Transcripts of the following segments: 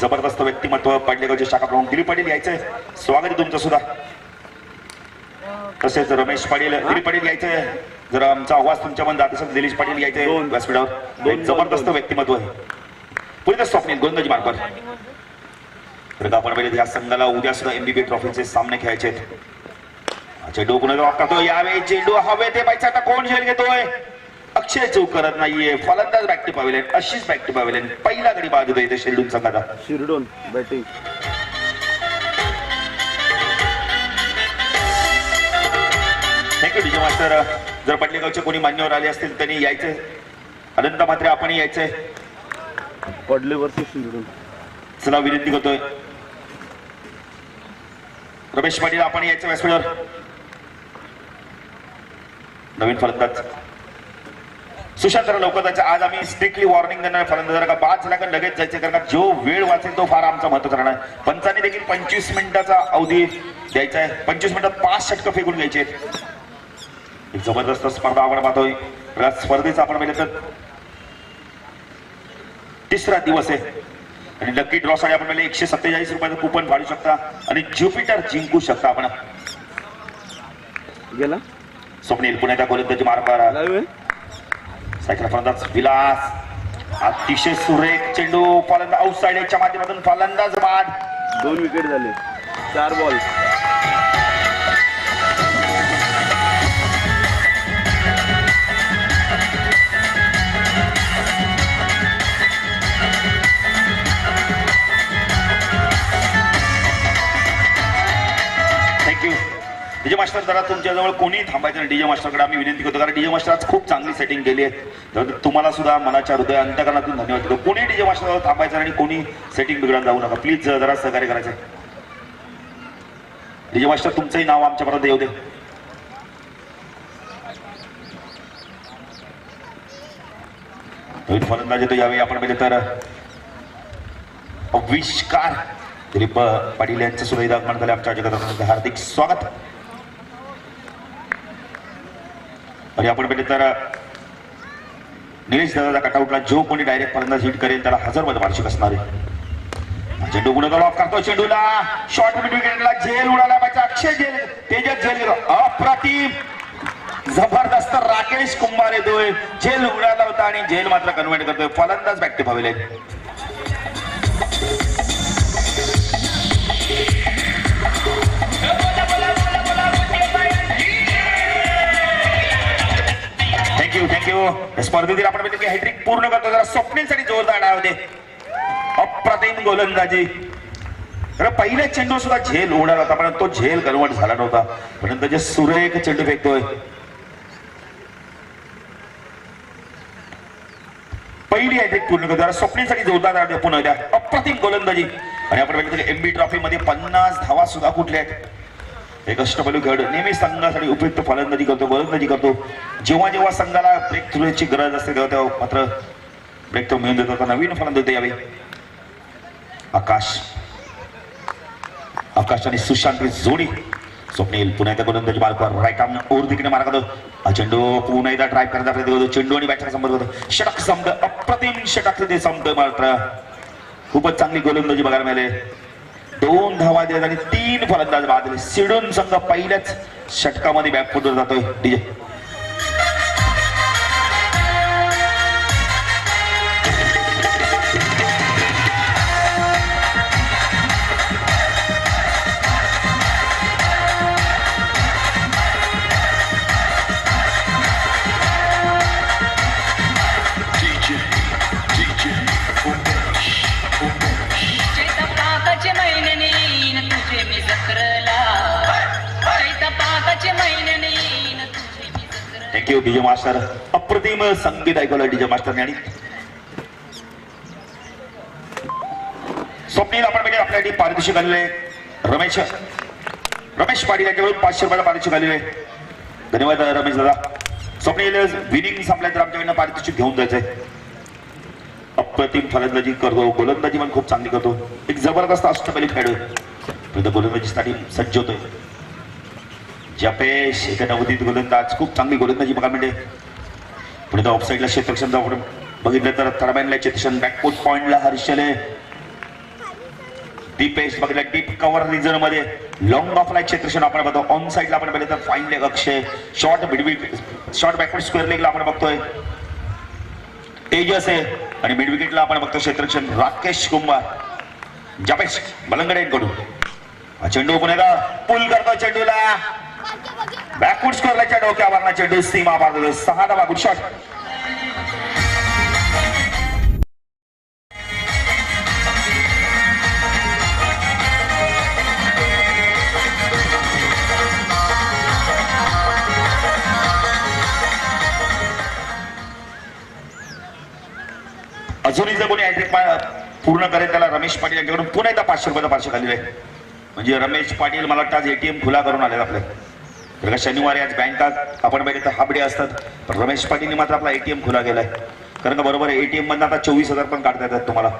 जबरदस्त व्यक्तिमत्व पाडलेगावचे शाखा प्रमुख दिलीप पाटील यायचंय, स्वागत आहे तुमचं सुद्धा. तसेच रमेश पाटील, दिलीप पाटील यायचंय. जर आमचा आवाज तुमच्या मन जात असेल दिलीप पाटील यायचंय व्यासपीठावर. जबरदस्त व्यक्तिमत्व आहे. पुढे स्वप्नील गोलंदाजी मार्फत आपण पहिले या संघाला उद्या सुद्धा एमबीबी ट्रॉफीचे सामने खेळायचे आहेत. चेंडू पुन्हा करतो, यावेळी चेंडू हवे ते पाहिजे. कोण झेल घेतोय? अक्षय चूक करत नाहीये. फलंदाज बॅक टू पवेलियन, अशीच बॅक टू पवेलियन. पहिला गडी बाद होतो इथे शिरडून संघाचा. शिरडून बॅटिंग. Thank you DJ master. जर पडलेगावचे कोणी मान्यवर आले असतील त्यांनी यायचंय. अनंत मात्रे आपण यायचंय. पडलेवरती शिरडून. चला विनंती करतोय. रमेश पाटील आपण यायचं व्यासपीठावर. नवीन फलंदाज सुशांत लवकरच. आज आम्ही स्ट्रिक्टली वॉर्निंग देणार फलंदाजाला का बाद झाला का लगेच जायचं, कारण जो वेळ वाचेल तो फार आमचा महत्व करणार. पंचांनी देखील 25 मिनिटाचा अवधी द्यायचा आहे. 25 मिनिटात 5 षटकं फेकून घ्यायचे. एक जबरदस्त स्पर्धा आपण पाहतोय. या स्पर्धेचा आपण पाहिलं तर तिसरा दिवस आहे आणि लकी ड्रॉ साठी आपण पहिले 147 रुपयाचं कुपन फाडू शकता आणि ज्युपिटर जिंकू शकता. आपण गेला स्वप्नील पुण्याच्या गोलंदाजी मार्गावर सायकल फलंदाज विलास. अतिशय सुरेख चेंडू फलंदाज आउटसाइडच्या माध्यमातून फलंदाज बाद. 2 विकेट झाले. 4 बॉल. Thank you DJ master. जरा तुमच्याजवळ कोणी थांबायचं नाही. डीजे मास्टरकडे आम्ही विनंती करतो, कारण डीजे मास्टर आज खूप चांगली सेटिंग केली आहे. तर तुम्हाला सुद्धा मनाच्या हृदय अंतकरणातून धन्यवाद देतो. कोणी डीजे मास्टरजवळ थांबायचं आणि कोणी सेटिंग बिघडत जाऊ नका. प्लीज जरा सहकार्य करायचं. डीजे मास्टर तुमचंही नाव आमच्यापर्यंत येऊ दे. नवीन फलंदाज येतो यावेळी आपण पाहिजे तर आविष्कार दिलीप पाटील यांचं सुद्धा इथं आगमन झालं. आमच्या जगतात हार्दिक स्वागत. आणि आपण पाहिजे तर निलेश दादाचा कटआउटला जो कोणी डायरेक्ट फलंदाज हिट करेल त्याला 1000 रुपये वार्षिक असणार आहे. चेंडू गुणगाव ऑफ करतो. चेंडूला शॉर्ट मिड विकेटला झेल उडाला पाहिजे. अक्षय झेल, तेजस झेल, अप्रतिम जबरदस्त. राकेश कुंभार येतोय. झेल उडाला होता आणि झेल मात्र कन्व्हर्ट करतोय. फलंदाज बॅक टू पवेलियन. थँक्यू. स्पर्धेतील आपण हॅट्रिक पूर्ण करतो. जरा स्वप्नीलसाठी जोरदार डाव दे. अप्रतिम गोलंदाजी. पहिल्या चेंडू सुद्धा झेल उडाला होता पण तो झेल कन्वर्ट झाला नव्हता. पण त्याचे सुरेख चेंडू फेकतोय. पहिली हॅट्रिक पूर्ण करतो. जरा स्वप्नीलसाठी जोरदार डाव दे. पुन्हा द्या. अप्रतिम गोलंदाजी. आणि आपण बघितलं एमबी ट्रॉफी मध्ये 50 धावा सुद्धा कुठल्या आहेत. एक अष्टपैलू खेळाडू नेहमी संघासाठी उपयुक्त फलंदाजी करतो, गोलंदाजी करतो. जेव्हा जेव्हा संघाला ब्रेक थ्रूची गरज असते तेव्हा मात्र ब्रेक थ्रू मिळून देतो. आता नवीन फलंदाज यावे आकाश. आकाश आणि सुशांतची जोडी. स्वप्नील पुन्हा एकदा गोलंदाजी मार्गावर राईट आर्म ओर दिशेने मार्ग करतो. चेंडू पुन्हा एकदा ड्राईव्ह करण्याचा प्रयत्न करतो. चेंडू आणि बॅटचा संपर्क होतो. षटक संपत. अप्रतिम षटक ते संपतोय. मात्र खूपच चांगली गोलंदाजी बघायला मिळाली. 2 धावा देत आणि 3 फलंदाज बाद झाले. सिडून संघ पहिल्याच षटकामध्ये बॅकफुटवर जातोय. DJ thank you DJ master. अप्रतिम संगीत ऐकवलं डीजे मास्टरने. आणि स्वप्नील आपण म्हणजे आपल्यासाठी पारितोषिक आलेले रमेश पाटील यांच्याकडून 500 रुपयाला पारितोषिक आलेले. धन्यवाद रमेश दादा. स्वप्नील विनिंग संपल्या तर आमच्याकडनं पारितोषिक घेऊन जायचंय. अप्रतिम फलंदाजी करतो, गोलंदाजी पण खूप चांगली करतो. एक जबरदस्त अष्टपैलू खेळाडू. गोलंदाजीसाठी सज्ज होतोय. जपेश एका नवोदित गोलंदाज. खूप चांगली गोलंदाजी बघा म्हणजे. पुढे ऑफसाईडला क्षेत्ररक्षण बघितलं तर थर्डमॅनला चेतन, बॅकफुट पॉइंटला हर्षले, दीपेश बघितलं डीप कव्हर रिजन मध्ये लॉंग ऑफ लाईट क्षेत्रक्षण आपण बघतो. ऑन साईडला आपण पाहिलं तर फाईन लेग अक्षय, शॉर्ट शॉर्ट बॅकवर्ड स्क्वेअर लेगला आपण बघतोय तेजस आहे आणि मिड विकेटला आपण बघतो क्षेत्रक्षण राकेश कुंभार. जपेश बलंगडे कडून चेंडू पुन्हा एकदा पुल करतो चेंडूला बॅकवर्ड स्क्वेअरच्या डोक्यावरना चेंडू सीमा पार 6 धावा. Good shot. अजूनही जर कोणी हॅट्रिक पूर्ण करेल त्याला रमेश पाटील यांच्याकडून पुन्हा एकदा 500 रुपयाचा पार्श्व खाली आहे. म्हणजे रमेश पाटील मला वाटतं आज एटीएम खुला करून आले आपले. तर का शनिवारी आज बँकात आपण पाहिजे तर हाफ डे असतात, पण रमेश पाटीलने मात्र आपला एटीएम खुला केलाय. कारण का बरोबर एटीएम मधून आता 24,000 पण काढता येतात तुम्हाला.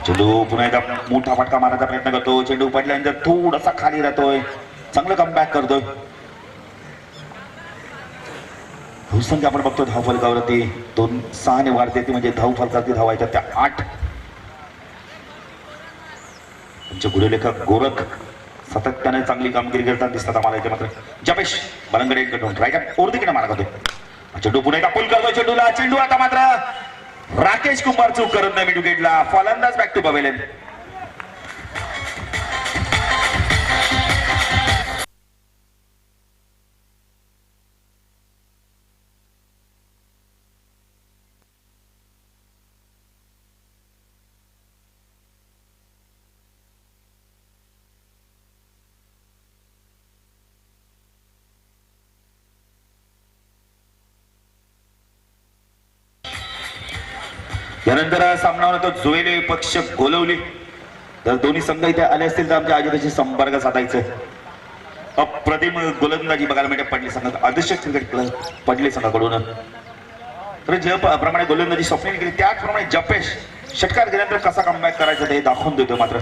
चेंडू पुन्हा एकदा मोठा फटका मारायचा प्रयत्न करतो. चेंडू पडल्यानंतर थोडासा खाली राहतोय, चांगलं कमबॅक करतोय. बहुसंख्य आपण बघतो धाव फलकावरती 2-6 ने वाढते ती म्हणजे धाव फलकावरती धावायच्या त्या 8. आमचे गुरुलेखक गोरख सातत्याने चांगली कामगिरी करताना दिसतात आम्हाला इथे. मात्र जपेश बलंगडे कडून राईट ओर तिकडे मारा करतो. चेंडू पुन्हा एकदा पुल करतो चेंडूला. चेंडू आता मात्र राकेश कुंभार चूक करत नाही मिड विकेटला. फलंदाज बॅक टू पवेलियन. यानंतर सामना होतो जोएले पक्ष गोलवली. जर दोन्ही संघ इथे आले असतील तर आमच्या आयोजकाशी संपर्क साधायचा. अप्रतिम गोलंदाजी बघायला मिळते पडले संघ आदर्श क्रिकेट क्लब पडले संघाकडून. तर ज्याप्रमाणे गोलंदाजी स्वप्नील केली त्याचप्रमाणे जपेश षटकार गेल्यानंतर कसा कमबॅक करायचं ते दाखवून देतो. मात्र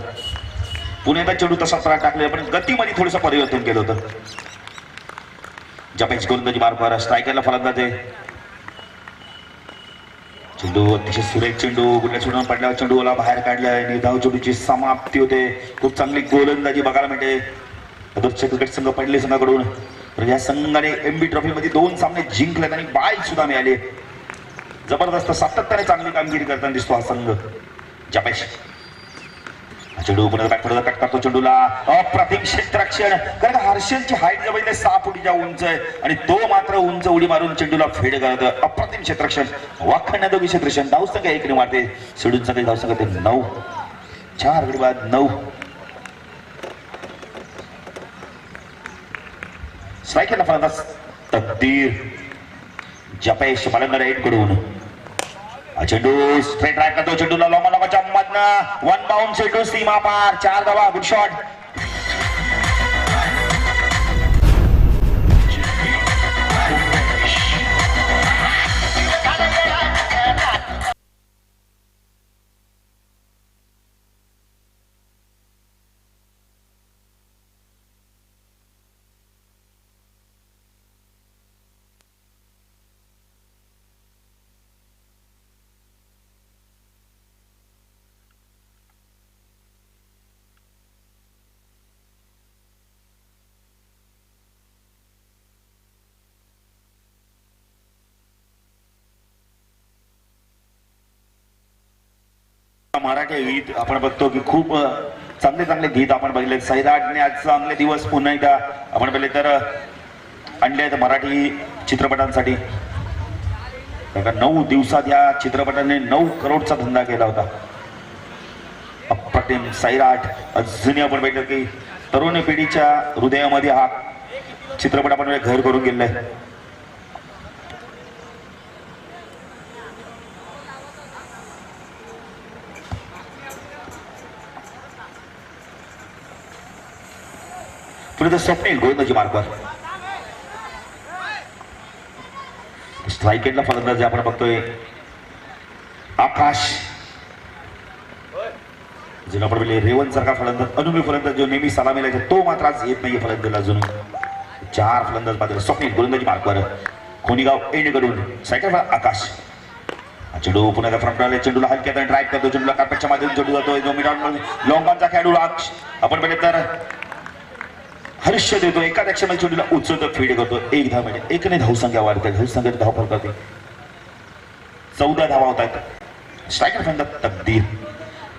पुण्याचा चेंडू तसा टाकले पण गतीमध्ये थोडंसं परिवर्तन केलं होतं. जपेश गोलंदाजी मार्फत स्ट्रायकरला फलंदाज आहे. चेंडू अतिशय सुरेख चेंडू कुठल्या चेंडून पडल्यावर चेंडूला बाहेर काढलाय. निर्धाव चेंडूची समाप्ती होते. खूप चांगली गोलंदाजी बघायला मिळते आदर्श क्रिकेट संघ पडले संघाकडून. तर या संघाने एमबी ट्रॉफी मध्ये 2 सामने जिंकलेत आणि बाय सुद्धा मिळाले. जबरदस्त सातत्याने चांगली कामगिरी करताना दिसतो हा संघ. जपेश चेंडू पुन्हा बॅकवर्ड कट करतो चेंडूला. अप्रतिम क्षेत्ररक्षण. कारण हर्षलची हाईट जवळ 6 फुटीच्या उंच आहे आणि तो मात्र उंच उडी मारून चेंडूला फेड करत. अप्रतिम क्षेत्ररक्षण. वाखण्या दोघी क्षेत्ररक्षण. धावसंख्या 1 ने मारते. शेड्यूल साठी धावसंख्या ते 9. 4 गडी बाद 9. स्ट्रायकरला फलंदाज तकदीर. जपेश फलंदाज 8 कडून चेंडू स्ट्रेट ड्राइव्ह करतो चेंडूला लॉंगाच्या मधनं 1 बाउंड चेंडू सीमा पार 4 धावा. Good shot. मराठी गीत आपण बघतो की खूप चांगले चांगले गीत आपण बघितले. सैराटने आज चांगले दिवस पुन्हा एकदा आपण बघितले तर आणले आहेत मराठी चित्रपटांसाठी. 9 दिवसात या चित्रपटाने 9 करोडचा धंदा केला होता. अप्रतिम सैराट अजूनही आपण बघितलं की तरुण पिढीच्या हृदयामध्ये हा चित्रपट आपण घर करून गेलाय. पुढे स्वप्नील गोलंदाजी मार्फत स्ट्रायकेटला फलंदाजी आपण बघतोय आकाश. जर आपण रेवंत सारखा फलंदाज अनुभवी फलंदाज जो नेहमी सलामीला येतो तो मात्र आज येत नाहीये फलंदाजीला. अजून 4 फलंदाज मात्र स्वप्नील गोलंदाजी मार्फत खोनीगाव एंड कडून स्ट्रायकर आकाश. चेंडू पुन्हा फ्रंट चेंडूला हलक्यात ड्राईव्ह करतो, चेंडूला कार्पेटच्या माध्यमातून चेंडू जातोय जो मिडॉन लॉंगॉनचा खेळाडू आपण पाहिलं तर हर्ष देतो, एका मध्ये चेंडूला उचलतो, फीड करतो, 1 धाव मिळते, 1 ने धावसंख्या वाढते, धावसंख्येत धाव करते, 14 धावा होत आहेत. स्ट्रायकर फंड तकदीर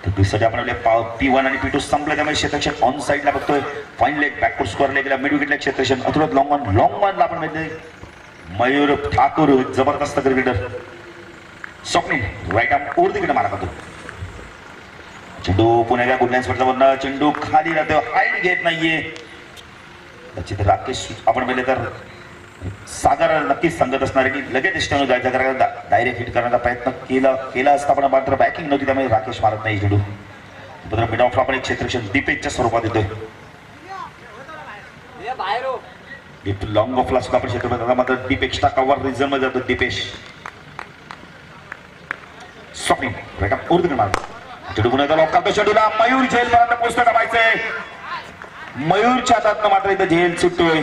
तकदीरसाठी आपण आपल्या P1 आणि P2 संपलं, त्यामुळे क्षेत्रक्षण ऑन साईडला बघतोय, फाईन लेग बॅकवर्ड स्कोअर लेगला मिड विकेटला क्षेत्रक्षण अथुरत लॉंगॉनला आपण माहिती मयूर ठाकूर जबरदस्त cricketer. Swapnil right arm over तिकडे मारा करतो, चेंडू पुण्याच्या गुडलाईन्स वरचा चेंडू खाली राहतो, हाईट घेत नाहीये. त्याची राकेश आपण पाहिले तर सागर नक्कीच सांगत असणार आहे की लगेच इष्टानं जायचा कारण डायरेक्ट हिट करण्याचा प्रयत्न केला असता, पण मात्र बॅकिंग नव्हती, त्यामुळे राकेश मारत नाही चेंडू. मिड ऑफला आपण एक क्षेत्रक्षण दीपेशच्या स्वरूपात येतोय, लॉंग ऑफला सुद्धा आपण क्षेत्र मात्र दीपेशचा कव्हर रिझन मध्ये जातो. Dipesh Swapnil right arm over तिकडे मारतो, चेंडू पुन्हा लॉक करतो, चेंडूला मयूर झेल पर्यंत पोहोचतो, टाकायचंय. मयूरच्या हातात मात्र इथं झेल सुटतोय.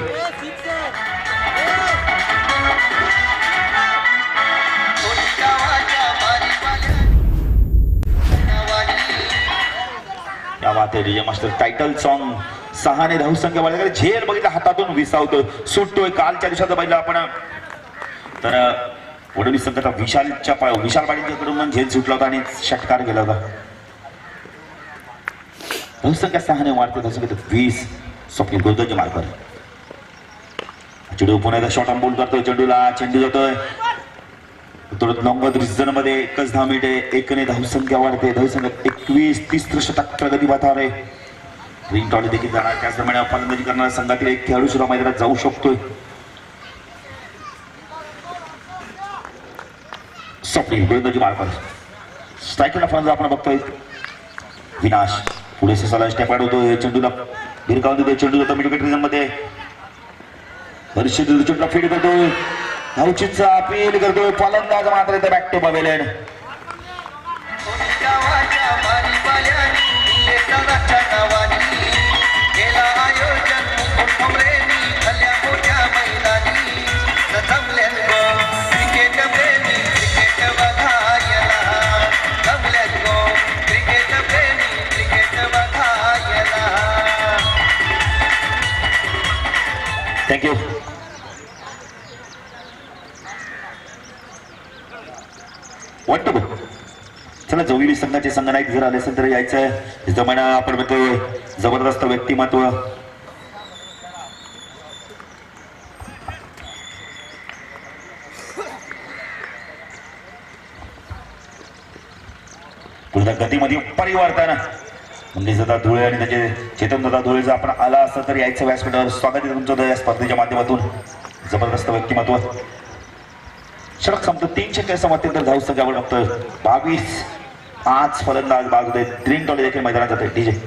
या वाटे डीजे मास्टर टायटल सॉन्ग 6 ने धावसंख्या वाढली, झेल बघितला हातातून विसावतोय, सुटतोय. कालच्या दिवसात पाहिलं आपण तर वडोली संघाचा विशाल पाटीलकडून झेल सुटला होता आणि षटकार गेला होता. धावसंख्या 6 ने वाढते, धावसंख्या 20. स्वप्नील गोलंदाजी मार्कर चेंडू पुन्हा शॉर्ट ऑन बॉल करतोय, चेंडू जातोय लॉंग रिझन मध्ये, 1 धाव मिळते, 1 ने धावसंख्या वाढते, धावसंख्या 21. 30 षटक प्रगती पथावर आहे. ग्रीन टॉली देखील जाणार, त्याचप्रमाणे फलंदाजी करणाऱ्या संघातील एक खेळाडू सुद्धा मैदानात जाऊ शकतोय. स्वप्नील गोलंदाजी मार्कर स्ट्रायकरला फलंदाज आपण बघतोय. विनाश पुढे ससाला स्टेप अडवतोय, चेंडूला भिरकावून देतोय, चेंडू जातो मिड विकेट रिझन मध्ये, हर्षद चेंडूला फीड करतोय, धावचीचा अपील करतोय, फलंदाज मात्र इथे बॅक टू पवेलियन. थँक्यू. वाटतं बघ चला जवळी संघाचे संघनायक जर आले असेल तर यायचं जमाना आपण म्हणतोय जबरदस्त व्यक्तिमत्व. पुढच्या गतीमध्ये परिवर्तन म्हणजे दादा धुळे आणि त्याचे चेतन दादा धुळे जर आपण आला असं तर यायचं व्यासपीठावर. स्वागत आहे तुमचं या स्पर्धेच्या माध्यमातून. जबरदस्त व्यक्तिमत्व. षटक संपतो 300 केस मध्यंतर धावसंख्या आपण बघतोय 22. 5 फलंदाज बाद होते. ग्रीन टॉली देखील मैदानात जाते. डीजे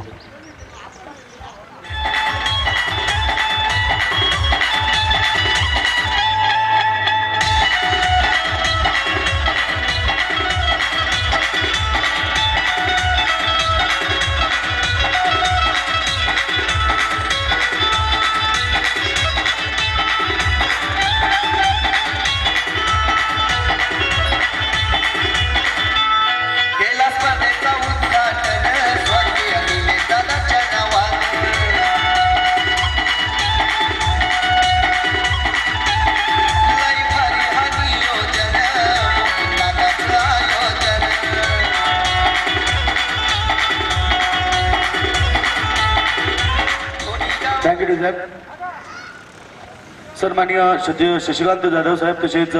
सन्माननीय शशिकांत जाधव साहेब तसेच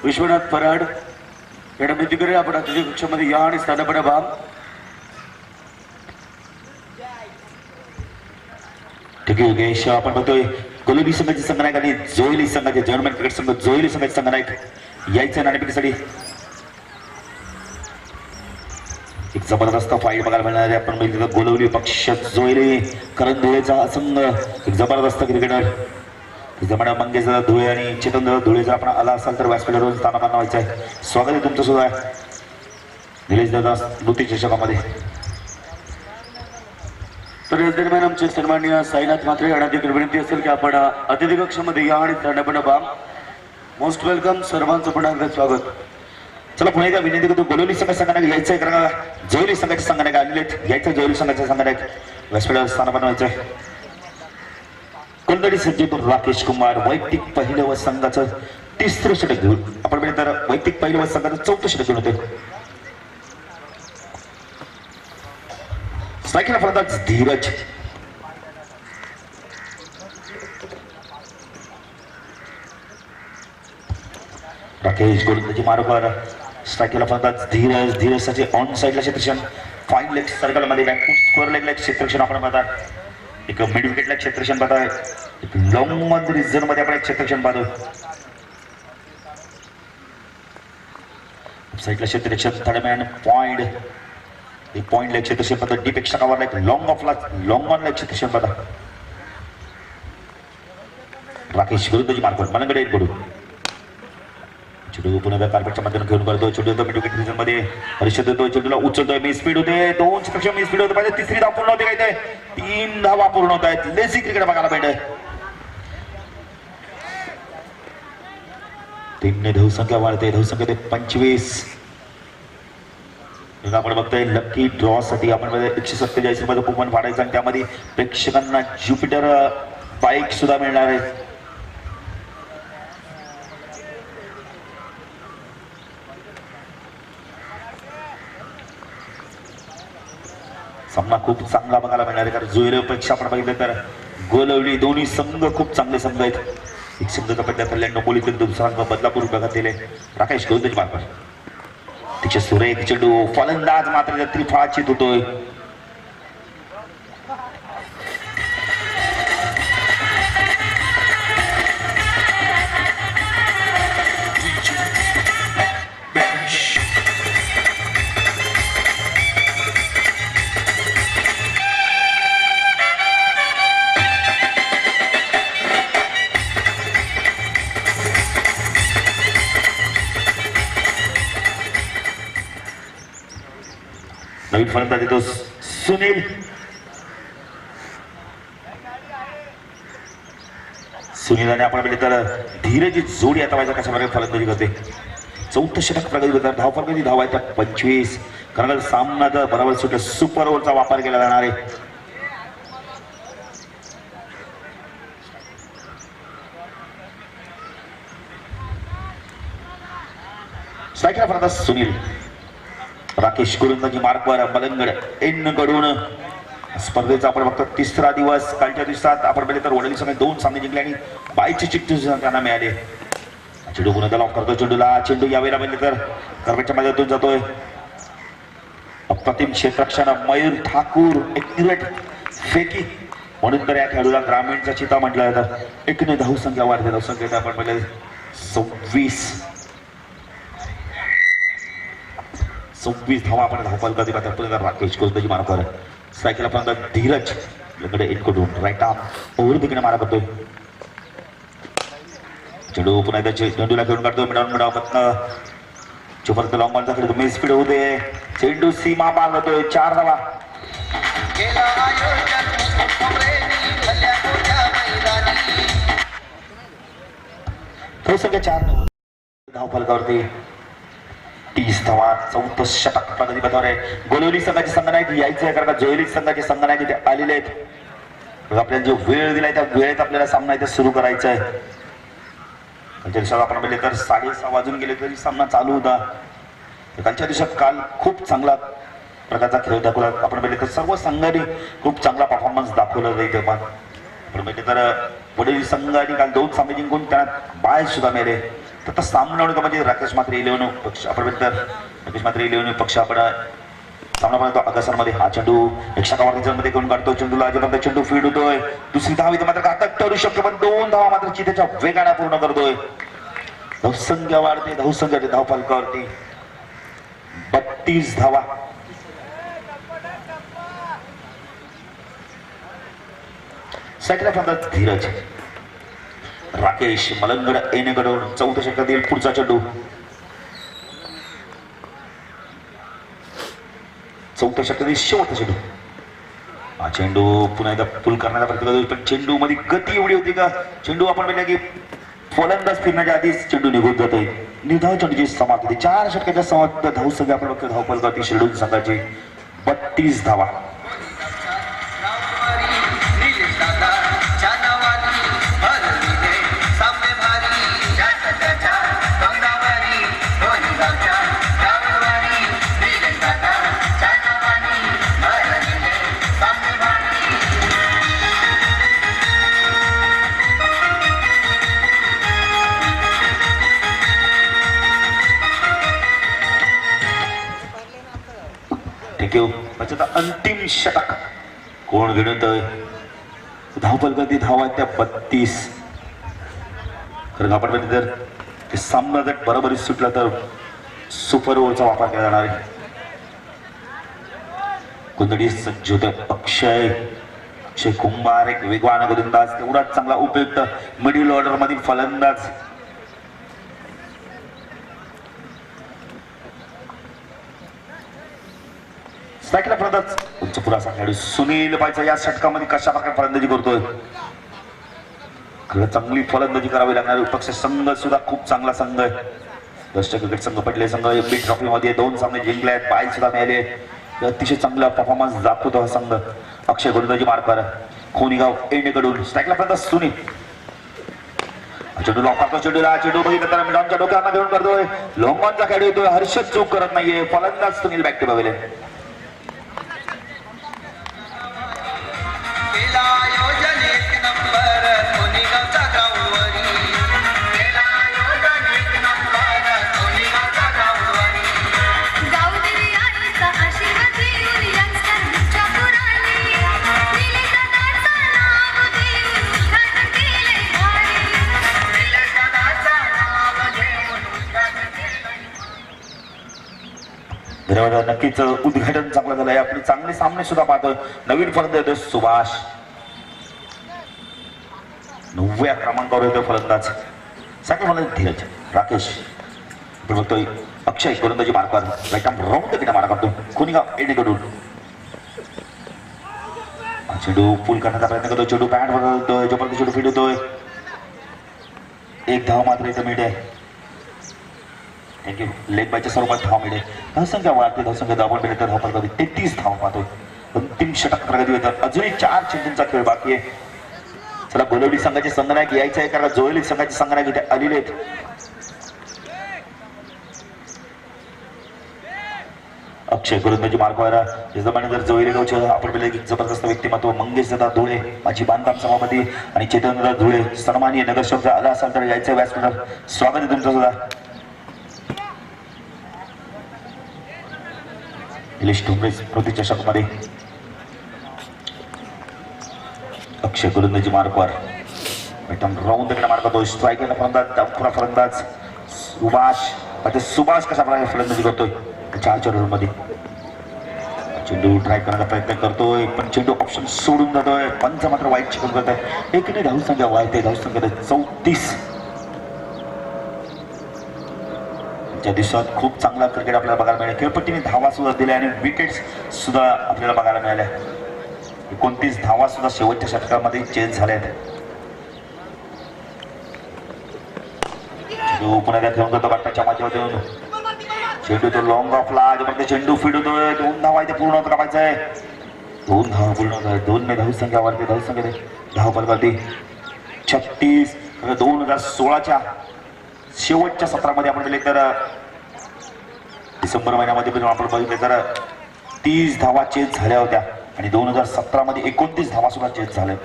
विश्वनाथ फराड या विनंती आपण अतिथी कक्षामध्ये या आणि स्थानापना भाग. ठीक आहे योगेश. आपण बघतोय कोलंबी संघाचे संघनायक आणि जोयली संघाचे जर्मन क्रिकेट संघ जोयली संघाचे संघनायक यायचं नाणेफेकीसाठी. एक जबरदस्त फाईट बघायला मिळणार आहे. आपण बघितलं गोलवली पक्ष जोयली करण धुळेचा संघ एक जबरदस्त क्रिकेटर जमाना मंगेश दादा धुळे आणि चेतन दादा धुळे जर आपण आला असाल तर व्यासपीठावर स्थानापन्न व्हायचं आहे. स्वागत आहे तुमचं सुद्धा. निलेश दादा नृत्य चषकामध्ये. तर या दरम्यान आमचे सन्माननीय साईनाथ म्हात्रे यांना देखील विनंती असेल की आपण अतिथी कक्षामध्ये या आणि स्थानापन्न भाग. Most welcome. सर्वांचं पुन्हा एकदा स्वागत. चला पुन्हा एकदा विनंती करतो गोलवली संघाने यायचंय कारण जोयली संघाच्या संघाने आलेले यायचं जोयली संघाच्या संघाने व्यासपीठावर स्थान बनवायचंय कोलदडी सज्जेतून राकेश कुमार वैयक्तिक पहिलं व संघाचं तिसरं षटक घेऊन आपण तर वैयक्तिक पहिलं व संघाचं चौथं षटक घेऊन होते स्ट्राईकला फलंदाज धीरज राकेश गोलंदाजी मार्गावर स्ट्राईकला फलंदाज धीरज ऑन साईडला क्षेत्रक्षण फाईन लेग सर्कल मध्ये स्कोअर लेगला क्षेत्रक्षण आपण पाहतात एक मिड विकेटला क्षेत्रक्षण पाहताय एक लॉंग मध्ये रिझन मध्ये आपण एक क्षेत्रक्षण पाहतो साईडला क्षेत्रक्षण थर्डमॅन पॉइंट एक पॉइंट ला क्षेत्रक्षण पाहतात डीप पेक्षा कव्हरला एक लॉंग ऑफला लॉंग ऑनला क्षेत्रक्षण पाहता राकेश गोलंदाजी मार्गावर मनगडे एक कडू चेंडू पुन्हा कार्पेटच्या माध्यमातून घेऊन करतो चेंडू मिड विकेट रिझन मध्ये परिषद देतो चेंडूला उचलतोय मी स्पीड होते दोन क्षेत्रक्षण मी स्पीड होते पाहिजे तिसरी धाव पूर्ण होते काय ते 3 धावा पूर्ण होत आहेत लेझी क्रिकेट बघायला भेटत 3 ने धावसंख्या वाढते धावसंख्या ते 25 आपण बघतोय लकी ड्रॉ साठी आपण 147 रुपयाचा कुपन फाडायचं आणि त्यामध्ये प्रेक्षकांना ज्युपिटर बाईक सुद्धा मिळणार आहे सामना खूप चांगला बघायला मिळणार आहे कारण जोयरेपेक्षा आपण बघितलं तर गोलवली दोन्ही संघ खूप चांगले संघ आहेत एक संघ कपडल्या कल्याण बोलीतील दुसरा संघ बदलापूर विभागात दिले राकेश गोलंदाजी मार्गावर तिचे सुरेख चेंडू फलंदाज मात्र त्रिफळाचीत होतोय नवीन फलंदाज येतो सुनील सुनील आपण म्हणजे तर धीरजी जोडी आता माझ्या कशा प्रकारे फलंदाजी करते चौथं षटक प्रगती होतात धाव फलंदाजी धाव आहे त्या 25 कारण सामना जर बरोबर सुटला सुपर ओव्हरचा वापर केला जाणार आहे स्ट्राईकला फलंदाज सुनील राकेश गोलंदाजी मार्गवर बलंगड एन कडून स्पर्धेचा आपण बघतो तिसरा दिवस कालच्या दिवसात आपण पाहिले तर वडील संघ 2 सामने जिंकले आणि 22 चिठ्ठी त्यांना मिळाले चेंडू पुन्हा त्याला करतो चेंडूला चेंडू यावेळेला म्हणजे तर कर्वेच्या माध्यमातून जातोय अप्रतिम क्षेत्ररक्षण मयूर ठाकूर एक निरट फेकी म्हणून तर या खेळाडूला ग्रामीणचा चिता म्हटलं जातं 1 ने धावसंख्या वाढते धावसंख्या आपण पाहिले 26 धावा आपण धावपाल कधी पाहता राकेश गोलंदाजी मार्गावर स्ट्राईकला फलंदाज धीरज इकडे इनकडून राईट आर्म ओव्हर तिकडे मारा करतोय चेंडू पुन्हा एकदा चेंडूला घेऊन काढतो मिडावून चोपर्यंत लॉंग बॉलचा खेळ मी स्पीड होते चेंडू सीमा पार होतोय 4 धावा धावसंख्या 4 धावफलकावरती 30 धावा 34 षटक प्रगती पथावर आहे गोलवली संघाची संघनायक यायचं आहे कारण जोयली संघाचे संघनायक इथे आलेले आहेत आपल्याला जो वेळ दिलाय त्या वेळेत आपल्याला सामना इथे सुरू करायचा आहे कालच्या दिवसात आपण पाहिले तर 6:30 वाजून गेले तरी सामना चालू होता कालच्या दिवसात काल खूप चांगला प्रकारचा खेळ दाखवला आपण पाहिले तर सर्व संघांनी खूप चांगला परफॉर्मन्स दाखवला जाईल तेव्हा आपण पाहिले तर वडील संघाने काल 2 सामने जिंकून त्यांना बाहेर सुद्धा मिळाले तर सामना म्हणजे राकेश मात्रे 11 पक्ष आपण राकेश मात्रे 11 पक्ष आपण सामना बनवतो अगसरमध्ये हा चेंडू 151 मध्ये घेऊन काढतो चेंडूला अजिबात चेंडू फीड होतोय दुसरी धाव इथे मात्र घातक ठरू शकतो पण 2 धावा मात्र चितेच्या वेगाने पूर्ण करतोय धावसंख्या वाढते धावसंख्या धावफलकावरती 32 धावा साईडला फलंदाज धीरज राकेश मलंगड एनेकडून 4थ्या षटकातील पुढचा चेंडू 4थ्या षटकातील शेवटचा चेंडू हा चेंडू पुन्हा एकदा पुल करण्याचा प्रयत्न करतो पण चेंडू मध्ये गती एवढी होती का चेंडू आपण पाहिलं की फलंदाज फिरण्याच्या आधीच चेंडू निघून जातोय निधाव चेंडूची समाप्ती 4 षटकाच्या समाप्त धाव संख्या आपण बघतो धावपल करते शिरडून संघाची 32 धावा. अंतिम षटक कोण घेणतोय धावपल करते धावा त्या 32. कारण आपण जर ते सामना जर बरोबरीत सुटला तर सुपर ओव्हरचा वापर केला जाणार आहे. कुंदडी सज्ज होते अक्षय कुंभार एक वेगवान गोलंदाज तेवढाच चांगला उपयुक्त मिडल ऑर्डर मधील फलंदाज. स्ट्राईकला फलंदाज उच्च पुराचा खेळाडू सुनील पायचा या षटकामध्ये कशा प्रकारे फलंदाजी करतोय. चांगली फलंदाजी करावी लागणार. विपक्ष संघ सुद्धा खूप चांगला संघ आहे. राष्ट्रीय क्रिकेट संघ पडले संघ एमपी ट्रॉफी मध्ये 2 सामने जिंकले आहेत. पाय सुद्धा मिळाले. अतिशय चांगला परफॉर्मन्स दाखवतो हा संघ. अक्षय गोलंदाजी मार्कर खोनीगाव एंडकडून स्ट्राईकला फलंदाज सुनील चेंडू लॉक करतो. चेंडू बघितलं तर मिडॉनच्या डोक्यावर घेऊन करतोय. लॉंगॉनचा खेळाडू येतोय. हर्षद चूक करत नाहीये. फलंदाज सुनील बॅक टू पवेलियन. नक्कीच उद्घाटन चांगलं झालंय. आपण चांगले सामने सुद्धा पाहतोय. नवीन फलंदाज येतोय सुभाष 9व्या क्रमांकावर येतोय फलंदाज. सायकल फलंदाज धीरज राकेश बघतोय. अक्षय गोलंदाजी मार्कर राईट आर्म राऊंड किती मारा करतो खोनीगाव एंडकडून. चेंडू पूल करण्याचा प्रयत्न करतो. चेंडू पॅड बदलतोय. जोपर्यंत चेंडू फिट होतोय. एक धाव मात्र इथं मिळते. थँक्यू. लेग बायच्या स्वरूपात धाव मिळेल. धावसंख्या वाढते. धावसंख्या दाबून मिळेल तर धाव करते 33 धाव पाहतोय. अंतिम षटक प्रगती होतात. अजूनही 4 चेंडूंचा खेळ बाकी आहे. चला गोलवडी संघाचे संघनायक यायचे आहे कारण जोयली संघाचे संघनायक इथे आलेले आहेत. अक्षय गोलंदाजी मार्गवर यजमानी जर जोयली गावचे आपण पहिले जबरदस्त व्यक्तिमत्व मंगेश दादा धुळे माजी बांधकाम सभापती आणि चेतनदादा धुळे सन्माननीय नगरसेवक आला असाल तर यायचं व्यासपीठावर स्वागत आहे तुमचं सुद्धा. निलेश ठोंबरे प्रति चषक मध्ये अक्षय गोलंदाजी मार्कवर राऊंड मार्क करतो. स्ट्रायकर फलंदाज सुभाष कशा प्रकारे फलंदाजी करतोय 4 मध्ये. चेंडू ट्राय करण्याचा प्रयत्न करतोय पण चेंडू ऑप्शन सोडून जातोय. पंच मात्र वाईट चिकन करत आहे. एकने धावसंख्या वाढते. धावसंख्या 34. त्या दिवसात खूप चांगला क्रिकेट आपल्याला बघायला मिळाला. खेळपट्टीने धावा सुद्धा दिल्या आणि विकेट्स सुद्धा आपल्याला बघायला मिळाल्या. 29 धावा सुद्धा शेवटच्या षटकामध्ये चेंज झाल्या आहेत. चेंडू पुन्हा घेऊन जातो बॅटच्या माध्यमातून. चेंडू तो लॉंग ऑफला जोपर्यंत चेंडू फिट होतोय 2 धावा इथे पूर्ण करायचं आहे. 2 धावा पूर्ण होत आहे. 2 ने धावसंख्या वाढते. धावसंख्या धाव करते 36. 2016च्या शेवटच्या सत्रामध्ये आपण दिले तर डिसेंबर महिन्यामध्ये पण आपण बघितले तर 30 धावा चेंज झाल्या होत्या आणि 2017 मध्ये 29 धावा सुद्धा चेंज झाल्या.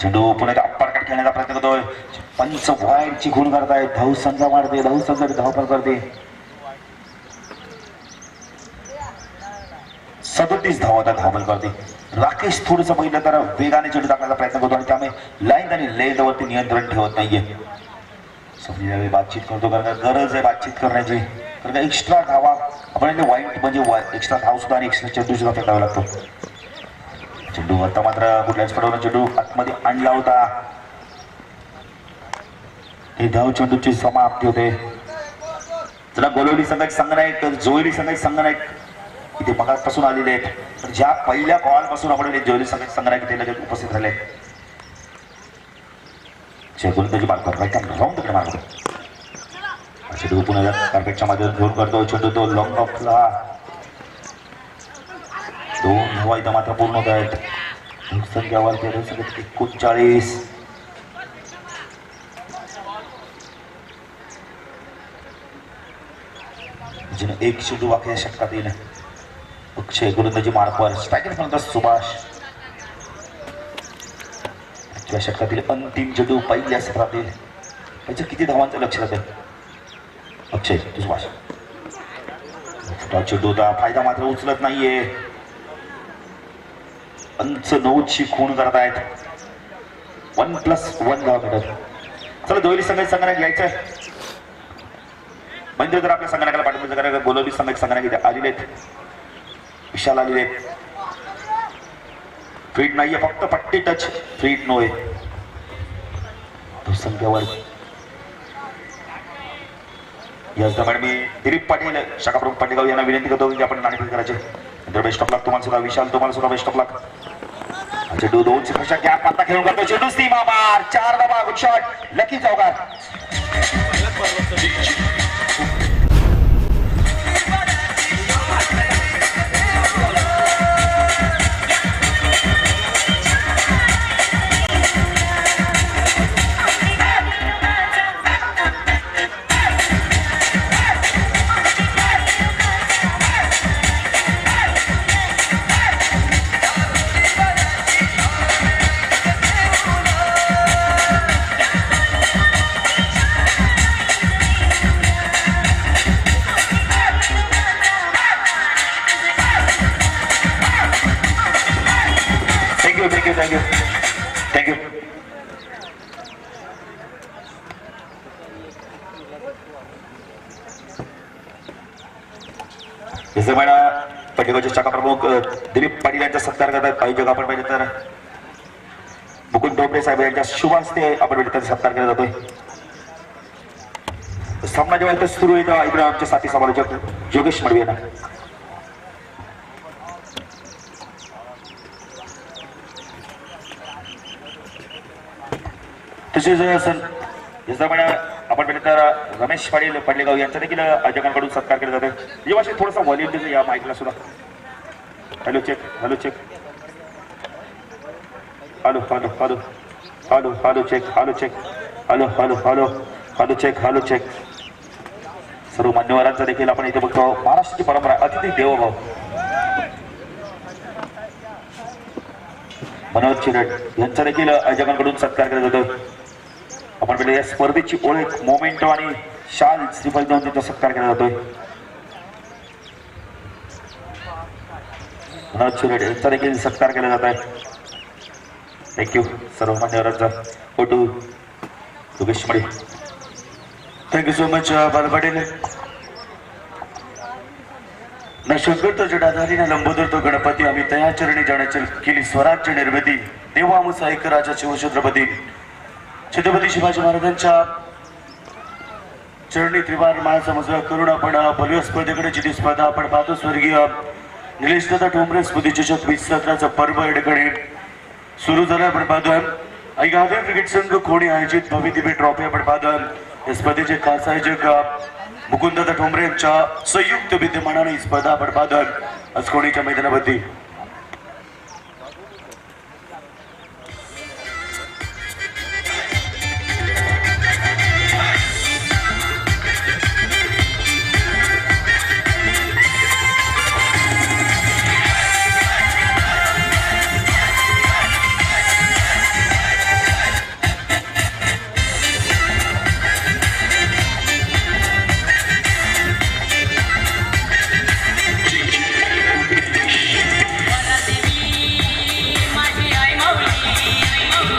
चेंडू पुन्हा अप्परकट खेळण्याचा प्रयत्न करतोय. पंच वाईडची खूण करतायत. धावसंख्या वाढते. धावसंख्या धावपल करते. 37 धावा धावपल करते. राकेश थोडस बघितलं तर वेगाने चेंडू टाकण्याचा प्रयत्न करतो आणि त्यामुळे लाईन आणि लेंथवरती नियंत्रण ठेवत नाहीये. स्वप्नील बातचीत करतो कारण गरज आहे बातचीत करण्याची. कारण एक्स्ट्रा धावा आपण वाईट म्हणजे एक्स्ट्रा धाव सुद्धा आणि एक्स्ट्रा चेंडू सुद्धा फेकावा लागतो. चेंडू आता मात्र कुठल्याच पडवून चेंडू आतमध्ये आणला होता. हे धाव चेंडूची समाप्ती होते. चला गोलवडी संघाचे संघनायक जोयली संघाचे संघनायक इथे मगापासून आलेले आहेत. तर ज्या पहिल्या कॉल पासून आपण ज्वेलरी संग्रह केलेल्या उपस्थित राहिले गोलंदाजी मार्कर राईट हँड राऊंड तिकडे मारतो. चेंडू पुन्हा कार्पेटच्या माध्यमातून घेऊन करतो. चेंडू तो लॉंग ऑफला 2 धावा इथं मात्र पूर्ण होत आहेत. संख्यावर 39. जिने एक चेंडू वाक्य षटकात येईल. अक्षय गोलंदाजी मार्कवर स्ट्रायकर म्हणतात सुभाष. या षटकातील अंतिम चेंडू पहिल्या सत्रातील त्याच्या किती धावांचं लक्ष राहतं. अक्षय सुभाष चेंडू होता. फायदा मात्र उचलत नाहीये. अंच 9ची खूण करत आहेत. 1+1 धावा भेटत. चला दोन्ही संघ घ्यायचं म्हणजे जर आपल्या संघटनाला पाठिंबा करायला बोलवली संघटना आलेले आहेत. विशाल आलेले आहेत. फीट नाहीये फक्त पट्टी टच फीट नोय. संख्यावर याच दरम्यान मी दिलीप पाटील शाखाप्रमुख पाटेगाव यांना विनंती करतो की आपण नाणेफेक करायचे. बेस्ट ऑफ लक तुम्हाला सुद्धा. विशाल तुम्हाला सुद्धा बेस्ट ऑफ लक. चेंडू 2 सेकंडच्या गॅप आता खेळून करतो. चेंडू सीमा बार 4 धावा. गुड शॉट लकी चौकार. थँक्यू. पाटेगावचे शाखा प्रमुख दिलीप पाटील यांचा सत्कार करतात. आयोजक आपण पाहिजे तर मुकुंद डोंबरे साहेब यांच्या शुभ हस्ते आपण पाहिजे तर सत्कार केला जातोय. सामना जेव्हा इथं सुरू आहे तेव्हा इकडे आमचे साथी समालोचक योगेश मडवी यांना तसेच याप्रमाणे आपण पाहिजे तर रमेश पाटील पडलेगाव यांचा देखील आयोजकांकडून सत्कार केला जातो. जेव्हा थोडासा व्हॉल्यूम देतो या माईकला सुद्धा. Hello check hello check hello hello hello hello hello check hello check hello hello hello hello check hello check. सर्व मान्यवरांचा देखील आपण इथे बघतो. महाराष्ट्राची परंपरा अतिथी देवभाव. मनोज चिरट यांचा देखील आयोजकांकडून सत्कार केला जातो. आपण म्हणजे या स्पर्धेची ओळख मोमेंटो आणि शाल श्रीफल देऊन त्यांचा सत्कार केला जातोय. मनोज चिरट यांचा देखील सत्कार केला जात आहे. थँक्यू सर्व मान्यवरांचा. Photo Yogesh Made. Thank you so much Bal Patil. न शंकर तो जटाधारी न लंबोदर तो गणपती आम्ही तया चरणी जाण्याची केली स्वराज्य निर्मिती. देवा आमचा ऐक राजा शिवछत्रपती छत्रपती शिवाजी महाराजांच्या चरणी त्रिवार माळ समजला करून आपण भव्य स्पर्धेकडे जिथे स्पर्धा आपण पाहतो. स्वर्गीय निलेशदादा ठोंबरे स्मृतिचषक 20 सत्राचा पर्व या ठिकाणी सुरू झाला. आपण पाहतोय ऐगावे क्रिकेट संघ कोणी आयोजित भव्य दिव्य ट्रॉफी आपण पाहतोय. या स्पर्धेचे खास आयोजक मुकुंददादा ठोंबरे यांच्या संयुक्त विद्यमानाने ही स्पर्धा आपण पाहतोय आज कोणीच्या मैदानावरती.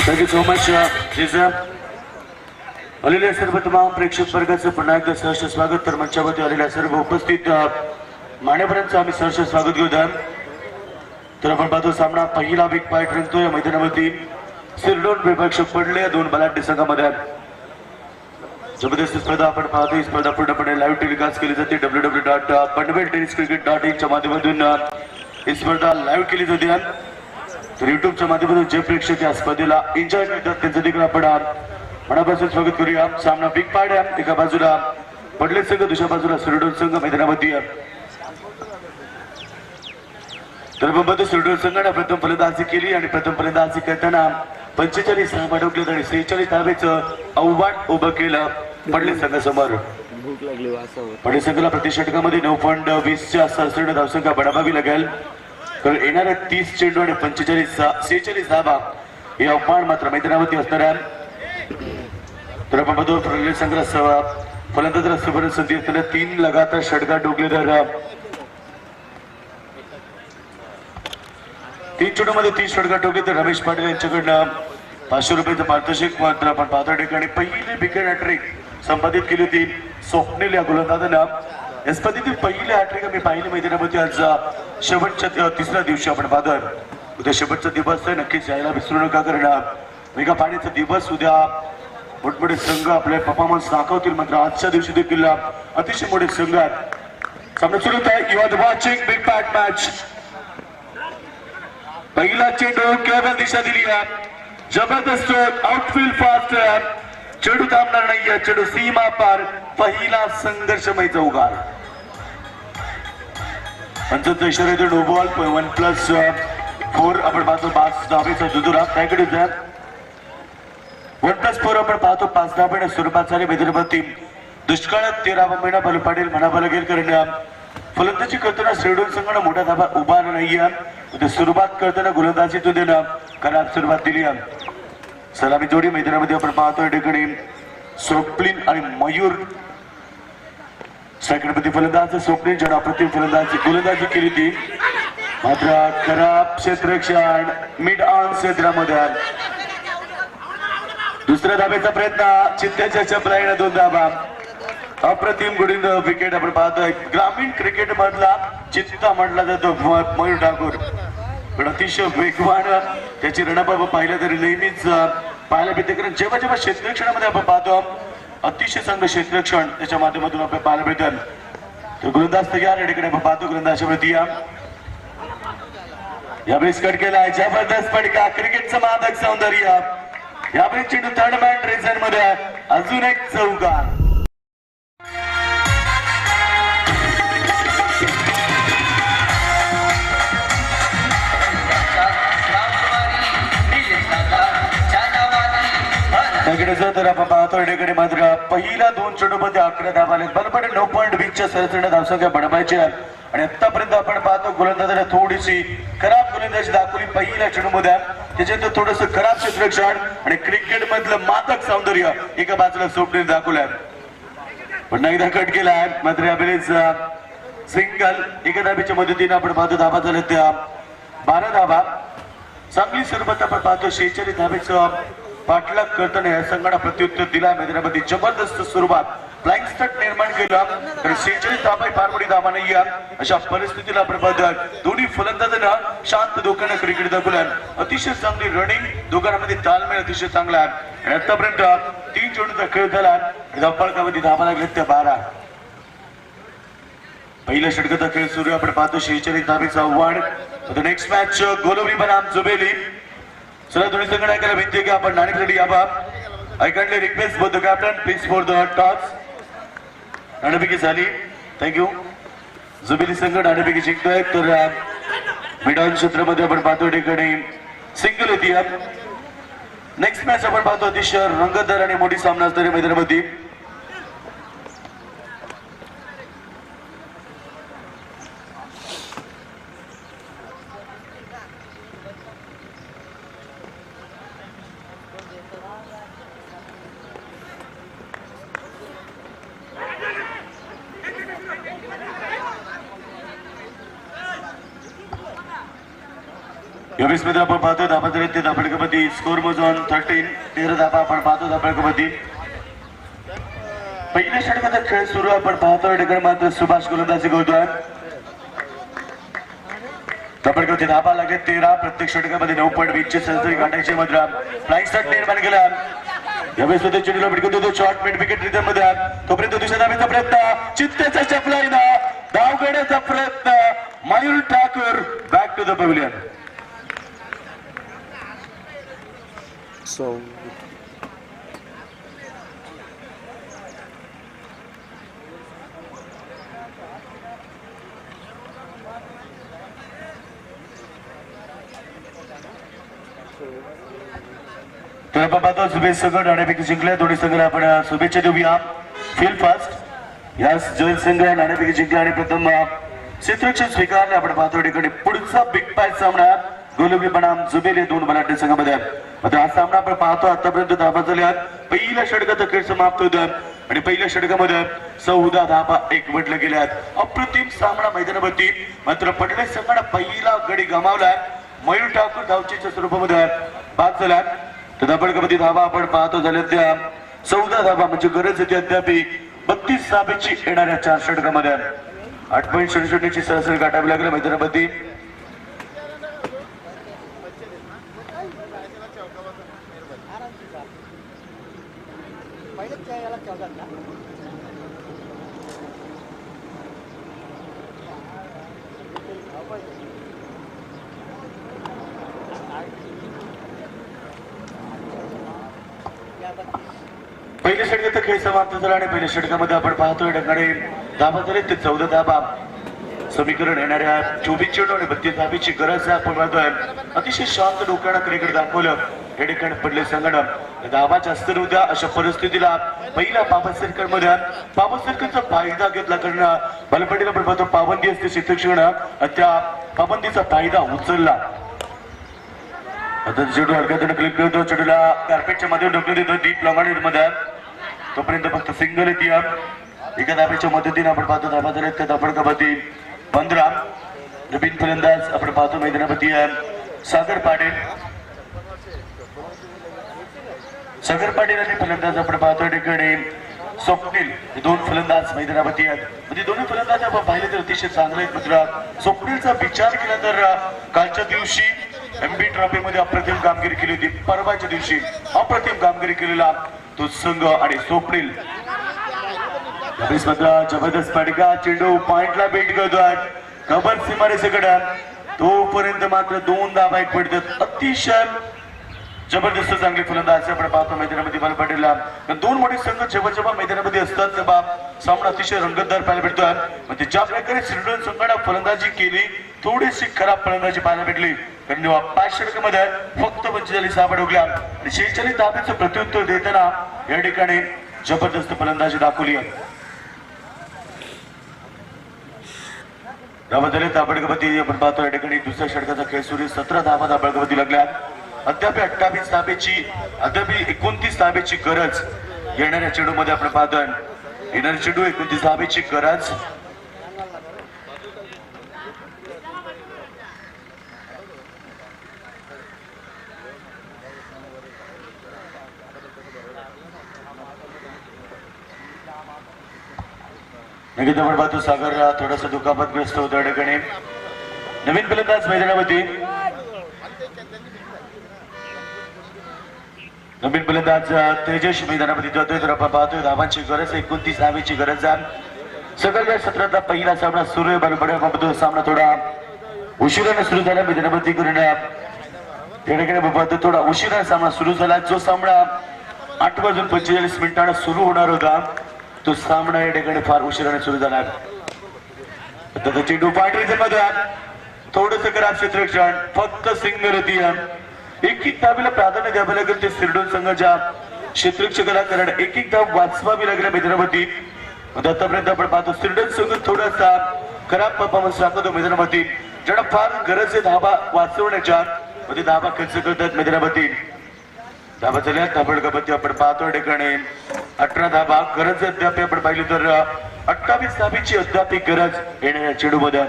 Thank you so much. आलेल्या सर्व तमाम प्रेक्षक वर्गाचं पुन्हा एकदा सहर्ष स्वागत. तर मंचावरती आलेल्या सर्व उपस्थित मान्यवरांचं आम्ही सहर्ष स्वागत घेऊ. तर आपण पाहतो सामना पहिला बिग पाय रंगतो या मैदानावरती. सिरडोन विभाग पडले 2 बलाढ्य संघामध्ये. जबरदस्त स्पर्धा आपण पाहतो. ही स्पर्धा पूर्णपणे लाईव्ह टेलिकास्ट केली जाते www.panveltenniskcricket.in च्या माध्यमातून ही स्पर्धा लाईव्ह केली जाते. तर युट्यूबच्या माध्यमातून जे प्रेक्षक या स्पर्धेला एन्जॉय करतात त्यांचं देखील आपण मनापासून स्वागत करूया. सामना बिग पार्ट आहे. एका बाजूला पडले संघ, दुसऱ्या बाजूला सुरडोल संघ मैदानामध्ये आहे. तर बंबतो सुरडोल संघाने प्रथम फलंदाजी केली आणि प्रथम फलंदाजी करताना 45 धावा ठोकल्यात आणि 46 धावेचं आव्हान उभं केलं पडले संघासमोर. भूक लागली वासावर. पडले संघाला प्रति षटकामध्ये 9.20च्या सहस्त्र धावसंख्या बडावावी लागेल. कारण येणाऱ्या 30 चेंडू आणि 46 धावा हे आव्हान मात्र मैदानावरती असणार आहे. तर आपण बघतो पडले संघाला फलंदाजाला सुवर्ण संधी असताना 3 लगातार षटकार ठोकले. तर 3 चेंडूमध्ये 30 षटकार ठोकले. तर रमेश पाटील यांच्याकडनं 500 रुपयाचं पारितोषिक मात्र आपण पाहतो. ठिकाणी पहिली विकेट हॅट्रिक संपादित केली होती स्वप्नील या गोलंदाजानं. या स्पर्धेतील पहिली हॅट्रिक आम्ही पाहिली मैदानामध्ये. आज शेवटच्या तिसऱ्या दिवशी आपण पाहतोय. उद्या शेवटचा दिवस आहे, नक्कीच यायला विसरू नका. कारण मेगा पाण्याचा दिवस उद्या मोठमोठे संघ आपले परफॉर्मन्स दाखवतील. मात्र आजच्या दिवशी देखील अतिशय मोठे संघ आहेत. सामना सुरू होत आहे. You are watching big bat match. पहिला चेंडू केवळ दिशा दिली आहे. जबरदस्त आउटफील्ड फास्ट आहे. चेंडू थांबणार नाही. चेंडू सीमा पार. पहिला संघर्षमय चौकार. पंचांचा इशारा येतो. नो बॉल 1+4 आपण पाहतो. 5 धावेचा दुदुरा त्याकडे जा. 1+4 आपण पाहतो. 5 धावे सुरुवात झाली मैदानावरती. दुष्काळात 13वा महिना बल पाटील म्हणावं लागेल. कारण फलंदाजी करताना श्रीडोल संघानं मोठा धाबा उभा नाहीये. सुरुवात करताना गोलंदाजीतून देणं खराब सुरुवात दिली आहे. सलामी जोडी मैदानामध्ये आपण पाहतोय. ठिकाणी स्वप्नील आणि मयूर सेकंडमध्ये फलंदाज. स्वप्नील ज्यांना अप्रतिम गोलंदाजी केली ती मात्र खराब क्षेत्ररक्षण मिड ऑन क्षेत्रामध्ये. दुसऱ्या धाब्याचा प्रयत्न चित्त्याच्या चपलाईने 2 धाबा. अप्रतिम गुढींद विकेट आपण पाहतोय. ग्रामीण क्रिकेट मधला चित्ता म्हटला जातो मयूर ठाकूर. पण अतिशय वेगवान त्याची रणबाब पाहिलं तरी नेहमीच पाहायला भेटते. कारण जेव्हा जेव्हा क्षेत्ररक्षणामध्ये आपण पाहतो अतिशय चांगलं क्षेत्ररक्षण त्याच्या माध्यमातून आपल्याला पाहायला भेटेल. तर गोलंदाज तयार या ठिकाणी आपण पाहतो. गोलंदाजावरती यावेळेस कट केलाय. जबरदस्त फटका. क्रिकेटचं मादक सौंदर्य. यावेळेस चेंडू थर्ड मॅन रेझन मध्ये. अजून एक चौकार. तर आपण पाहतो ठिकाणी मात्र पहिल्या 2 चेंडूमध्ये 11 धावा आले. बरोबर 9.20च्या सरासरी धावसंख्या बडवायची आहे. आणि आतापर्यंत आपण पाहतो गोलंदाजाने थोडीशी खराब गोलंदाजी दाखवली पहिल्या चेंडूमध्ये. त्याच्यानंतर थोडस खराब क्षेत्ररक्षण आणि क्रिकेट मधलं मादक सौंदर्य एका बाजूला स्वप्नील दाखवलंय. पुन्हा एकदा कट केलाय. मात्र यावेळेस सिंगल एका धाब्याच्या मदतीने आपण पाहतो. धावा झाल्या त्या 12 धावा. चांगली सुरुवात आपण पाहतो. 46 धावेचं पाठलाग करताना या संघाला प्रत्युत्तर दिला. मैदानामध्ये जबरदस्त सुरुवात फ्लाइंग स्टार्ट निर्माण केला. तर 46 धावा फार मोठी धावा नाही. अशा परिस्थितीला आपण पाहतो दोन्ही फलंदाजांना शांत दोघांना क्रिकेट दाखवल्या. अतिशय चांगली रनिंग. दोघांमध्ये तालमेल अतिशय चांगला आहे. आणि आतापर्यंत 3 चेंडूचा खेळ झाला. धावफलकामध्ये धावा लागल्या त्या 12. पहिल्या षटकाचा खेळ सुरू आपण पाहतो. 46 धावेचं आव्हान. नेक्स्ट मॅच गोलवरी बनाम जुबेली. चला दोन्ही संघ ऐकायला विनंती की आपण नाणेफेकी यावा. I kindly request for the captain please for the toss. नाणेफेकी झाली. थँक्यू. जुबेली संघ नाणेफेकी जिंकतोय. तर मिडॉन क्षेत्रामध्ये आपण पाहतो ठिकाणी सिंगल होती. नेक्स्ट मॅच आपण पाहतो अतिशय रंगतदार आणि मोठी सामना असणाऱ्या मैदानामध्ये. मध्ये आपण पाहतो धाबा ते धाबळकमध्ये स्कोर मोजून 13 धाबा आपण पाहतो धाबळकमध्ये. पहिल्या षटकाचा खेळ सुरू आपण पाहतो. ठिकाणी मात्र सुभाष गोलंदाजी करतोय. धाबळकवरती धाबा लागेल 13. प्रत्येक षटकामध्ये 9.20 सरासरी गाठायचे. मात्र फ्लाइंग स्टार्ट निर्माण केला. यावेळेस सुद्धा चेंडूला भिडकून देतो शॉर्ट मिड विकेट रिटर्न मध्ये तोपर्यंत दुसऱ्या धावेचा प्रयत्न चित्तेचा चपलाईना धाव घेण्याचा प्रयत्न Mayur Thakur back to the pavilion. So तर आपण पाहतो शुभेच्छा संघ नाणेफेकी जिंकल्या. दोन्ही संघाला आपण शुभेच्छा देऊया. फील्ड फास्ट या जल संघ नाणेफेकी जिंकल्या आणि प्रथम क्षेत्ररक्षण स्वीकारले. आपण पाहतो ठिकाणी पुढचा बिग पॅच सामना गोलंदाज बनाम जुबेल या दोन बलाढ्य संघामध्ये. मात्र हा सामना आपण पाहतो आतापर्यंत धावा झाल्या. पहिल्या षटकाचा खेळ समाप्त होता आणि पहिल्या षटकामध्ये 14 धावा एकवटल्या गेल्यात. अप्रतिम सामना मैदानावरती. मात्र पडले संघाने पहिला गडी गमावला. मयूर ठाकूर धावचीच्या स्वरूपामध्ये बाद झाला. तर धाबडकमध्ये धावा आपण पाहतो झाल्या त्या 14 धावा म्हणजे गरज होती अद्याप 32 धावेची येणाऱ्या 4 षटकामध्ये 8 पॉईंट ची सरासरी गाठावी लागली मैदानामध्ये. पहिल्या षटकाचा खेळ समाप्त झाला आणि पहिल्या षटकामध्ये आपण पाहतोय ठिकाणी धाबा झाले ते 14 धाबा समीकरण येणाऱ्या 24 चेंडू आणि 32 धावेची गरज आपण पाहतोय. अतिशय शांत डोक्यानं क्रिकेट दाखवलं या ठिकाणी पडले संघटन. धाबा जास्त नव्हत्या अशा परिस्थितीला पहिल्या पावसरकर मध्ये पावसरकरचा फायदा घेतला. कारण बलपटीला आपण पाहतो पाबंदी असते क्षेत्ररक्षण त्या पाबंदीचा फायदा उचलला. आता चेंडू हलक्यातून क्लिक करतो. चेंडूला कार्पेटच्या मध्ये ढकलून देतो डीप लॉंग मध्ये. तोपर्यंत फक्त सिंगल येते. एका धाब्याच्या मदतीने आपण पाहतो धाबा झाल्यात त्या धाबडकामध्ये 15. नवीन फलंदाज आपण पाहतो मैदानामध्ये सागर पाटील. सागर पाटील आणि फलंदाज आपण पाहतो ठिकाणी स्वप्नील. हे दोन फलंदाज मैदानामध्ये आहेत. म्हणजे दोन्ही फलंदाज आपण पाहिले तर अतिशय चांगले आहेत. मित्र स्वप्नीलचा विचार केला तर कालच्या दिवशी एमबी ट्रॉफी मध्ये अप्रतिम कामगिरी केली होती. परवाच्या दिवशी अप्रतिम कामगिरी केलेला तो संघ आणि स्वप्नील जबरदस्त फटका. चेंडू पॉइंटला भेट करतोय कबर सीमारेषेकडे. तोपर्यंत मात्र 2 धावा एक पडतात. अतिशय जबरदस्त चांगले फलंदाज आपण पाहतो मैदानामध्ये बल पटेलला. 2 मोठे संघ जेव्हा मैदानामध्ये असतात तेव्हा सामना अतिशय रंगतदार पाहायला भेटतोय. म्हणजे ज्या प्रकारे श्रीलंकन संघाने फलंदाजी केली थोडीशी खराब फलंदाजी पाहायला भेटली. कारण 5 षटकामध्ये फक्त 45 धावा ठोकल्या आणि 46 धावेचं प्रत्युत्तर देताना या ठिकाणी जबरदस्त फलंदाजी दाखवली. धावा झाले दाबडकपती आपण पाहतो या ठिकाणी दुसऱ्या षटकाचा खेळ सुरू. 17 धावा दाबडकपती लागल्या. अद्याप 28 धावेची अद्याप 29 धावेची गरज येणाऱ्या चेंडू मध्ये आपण पाहतोय. येणाऱ्या चेंडू 29 धावेची गरज. नक्कीच आपण पाहतो सागरला थोडासा दुखापतग्रस्त होतो या ठिकाणी. नवीन फलंदाज मैदानामध्ये नवीन फलंदाज तेजस मैदानामध्ये जातोय. तर आपण पाहतोय धावांची गरज 29 धावेची गरज आहे. सगळ्या सत्रातला पहिला सामना सुरू आहे. बलपड्या सामना थोडा उशिराने सुरू झाला मैदानामध्ये. कारण या ठिकाणी पाहतो थोडा उशिरा सामना सुरू झाला. जो सामना 8:45 सुरू होणार होता तो सामना या ठिकाणी फार उशिराने सुरू झाला. चेंडू पाटीलच्या मध्ये थोडस खराब क्षेत्ररक्षण फक्त सिंगल होती. एक धावेला प्राधान्य द्यावं लागेल ते सिरडोन संघाच्या क्षेत्ररक्षकाला. कारण एक धाव वाचवावी लागल्या मैदानामध्ये. आतापर्यंत आपण पाहतो सिरडोन संघ थोडासा खराब परफॉर्मन्स दाखवतो मैदानामध्ये. ज्यांना फार गरज आहे धावा वाचवण्याच्या मध्ये धावा खर्च करतात मैदानामध्ये. धावा झाल्या धाबडकापती आपण पाहतो ठिकाणी 18 धावा गरज अद्याप आपण पाहिली तर 28 धावेची अद्याप गरज येणाऱ्या चेंडू मध्ये.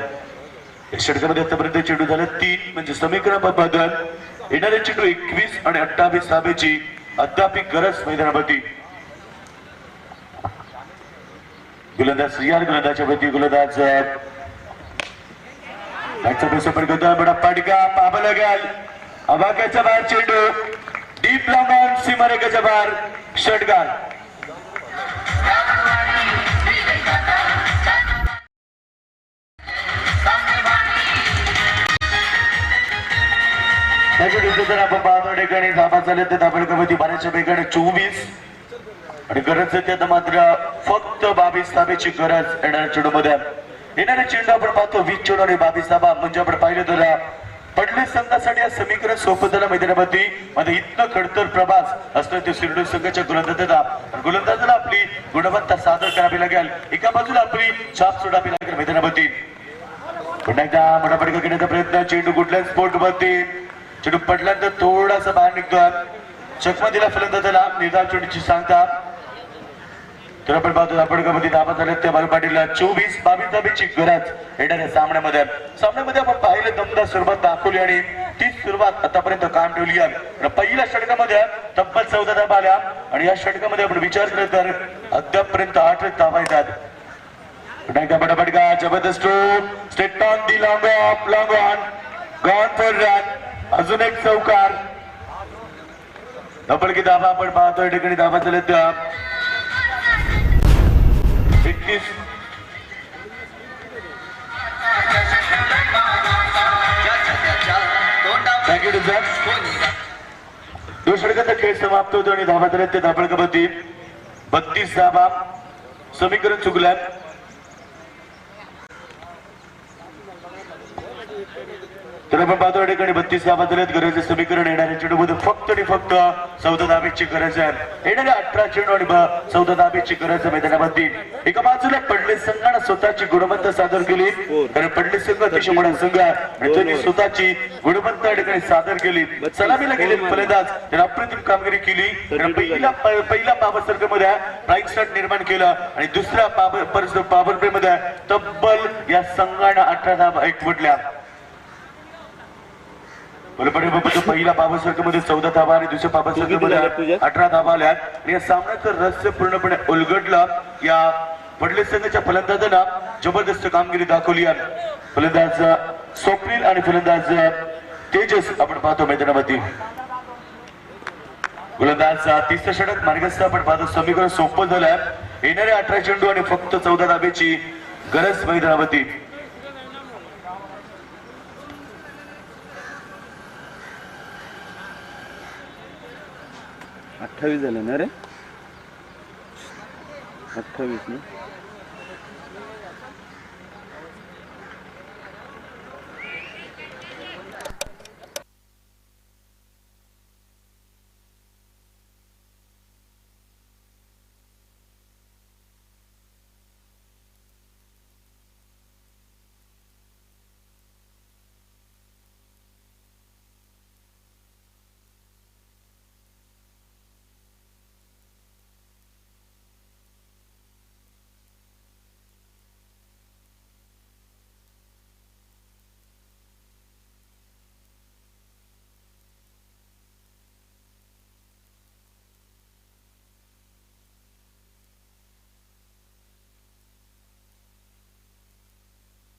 षटकामध्ये आतापर्यंत चेंडू झाले 3 म्हणजे समीकरण बदल. येणारे चेंडू 21 आणि 28 धावेची अद्याप गरज मैदानामध्ये. गोलंदाज रियाल गोलंदाजच्या वरती गोलंदाज बडा पडका पाबा लागेल. आवाक्याच्या बाहेर चेंडू डीप लॉंग ऑन सीमारेषेच्या बाहेर षटकार. त्याच्या आपण पाहतो ठिकाणी धाबा चालत ते धाबळ कबड्डी बाराच्या वेगाने 24 आणि गरज आहे आता मात्र फक्त 22 धाब्याची गरज येणाऱ्या चेंडूमध्ये. येणाऱ्या चेंडू आपण पाहतो 20 चेंडू आणि 22 धाबा. म्हणजे आपण पाहिलं तर पडले संघासाठी या समीकरण सोपं झालं मैदानामध्ये. मध्ये इतकं खडतर प्रवास असतो ते शिर्डी संघाच्या गोलंदाजाला आपली गुणवत्ता सादर करावी लागेल. एका बाजूला आपली छाप सोडावी लागेल मैदानामध्ये. पुन्हा एकदा मोठा फटका घेण्याचा प्रयत्न. चेंडू कुठल्या स्पोर्ट वरती चेंडू पडल्यानंतर थोडासा बाहेर निघतोय. चकमा दिला फलंदाजाला. निर्धार चेंडूची सांगता. तर आपण पाहतो फटकामध्ये धाबा झाल्यात त्या बाजू पाटीलला 24-22 धाब्याची गरज येणाऱ्या सामन्यामध्ये. आपण पाहिलं दमदार सुरुवात दाखवली आणि ती सुरुवात आतापर्यंत कायम ठेवली आहे. पहिल्या षटकामध्ये तब्बल 14 धाबा आल्या आणि या षटकामध्ये आपण विचार केला तर अद्यापर्यंत 8 धाबा येतात. फटका जबरदस्त state on the long on gone for run. अजून एक चौकार. की धाबा आपण पाहतो या ठिकाणी धाबा झाल्यात 21. Thank you sir. दोन षटकाचा खेळ समाप्त होतो आणि धाबा झाल्यात ते धाबळ कबड्डी 32 धाबा. समीकरण चुकल्यात. तर आपण पाहतो या ठिकाणी 32 धाबा झाल्यात. गरजेचे समीकरण येणाऱ्या चेंडूमध्ये फक्त आणि फक्त 14 धाब्याची गरज आहे. येणाऱ्या 18 चेंडू आणि 14 धाब्याची गरज आहे मैदानामध्ये. एका बाजूला पडले संघाने स्वतःची गुणवत्ता सादर केली. कारण पडले संघ अतिशय मोठा संघ आहे आणि त्यांनी स्वतःची गुणवत्ता या ठिकाणी सादर केली. सलामीला गेले फलंदाज त्यांनी अप्रतिम कामगिरी केली. पहिला पॉवर सर्कलमध्ये प्राईम स्टार्ट निर्माण केलं आणि दुसऱ्या पॉवर प्ले मध्ये तब्बल या संघाने 18 धाबा एकवटल्या. पहिला पॉवर सर्कलमध्ये 14 धाबा आणि दुसऱ्या पॉवर सर्कलमध्ये 18 धाबा आल्या. या सामन्याचं रहस्य पूर्णपणे उलगडलं. या पडले संघाच्या फलंदाजांना जबरदस्त कामगिरी दाखवली आहे. फलंदाज स्वप्नील आणि फलंदाज तेजस आपण पाहतो मैदानामध्ये. गोलंदाज 30 षटक मार्गस्थ आपण पाहतो. समीकरण सोपं झालं. येणारे 18 चेंडू आणि फक्त 14 धाब्याची गरज मैदानामध्ये. 28 झाले ना रे. 28 ना.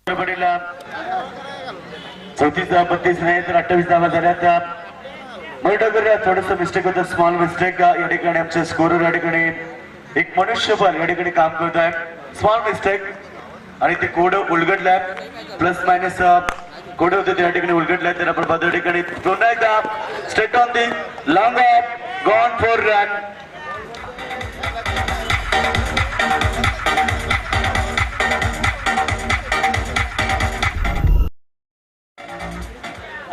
कबड्डीला 34 धावा 32 नाही तर 28 धावा झाल्या. थोडस मिस्टेक होतं. Small mistake. या ठिकाणी आमचे स्कोरर या ठिकाणी एक मनुष्यबळ या ठिकाणी काम करत आहे. स्मॉल मिस्टेक आणि ते कोड उलगडल्या. प्लस मायनस कोड होते त्या ठिकाणी उलगडल्या. तर आपण पाहतो ठिकाणी पुन्हा एकदा straight on the long of gone for run.